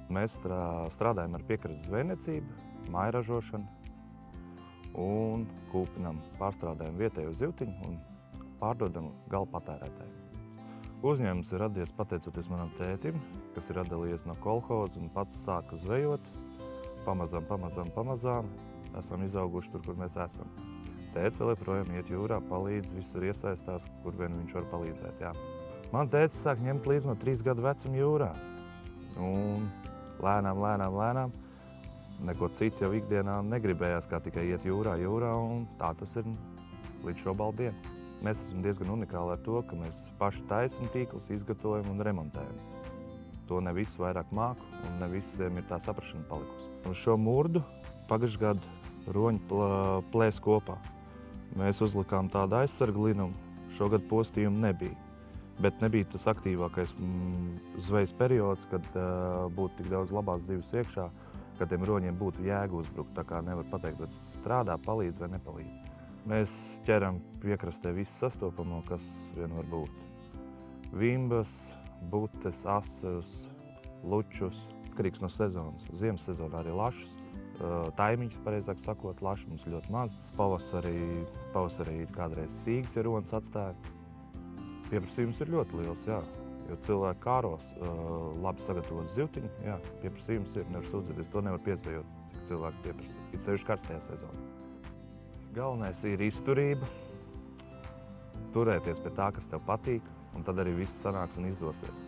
Mēs strādājam ar piekrastes zvejniecību, mājražošanu un kūpinam, pārstrādājam vietējo zivtiņu un pārdodam gala patērētājiem. Uzņēmums ir radies pateicoties manam tētim, kas ir atdalījies no kolhoza un pats sāka zvejot. Pamazām esam izauguši tur, kur mēs esam. Tētis vēl joprojām iet jūrā, palīdz, visur iesaistās, kur vien viņš var palīdzēt. Jā. Man tētis sāk ņemt līdz no 3 gadu vecuma jūrā. Un lēnām, neko citu jau ikdienā negribējās, kā tikai iet jūrā, un tā tas ir līdz šo baldienu. Mēs esam diezgan unikāli ar to, ka mēs paši taisam tīklus, izgatavojam un remontējam. To ne visu vairāk māku un ne visiem ir tā saprašana palikusi. Un šo murdu pagājušajā gadu roņi plēs kopā. Mēs uzlikām tādu aizsargu linumu, šogad postījumu nebija. Bet nebija tas aktīvākais zvejas periods, kad būtu tik daudz labās zivis iekšā, kad tiem roņiem būtu jēga uzbrukt. Tā kā nevar pateikt, bet strādā, palīdz vai nepalīdz. Mēs ķeram piekrastē visu sastopamo, kas vien var būt. Vimbas, butes, asarus, lučus, atkarīgs no sezonas. Ziemas sezonā arī lašus, taimiņus, pareizāk sakot, laši mums ļoti maz. Pavasarī kādreiz sīgas ir ronas atstāja. Pieprasījums ir ļoti liels, jā, jo cilvēki kāros labi sagatavot zivtiņu, jā, pieprasījums ir, nevar sūdzēties, to nevar piezvejot, cik cilvēki pieprasīt, it sevišķi karstajā sezonā. Galvenais ir izturība, turēties pie tā, kas tev patīk, un tad arī viss sanāks un izdosies.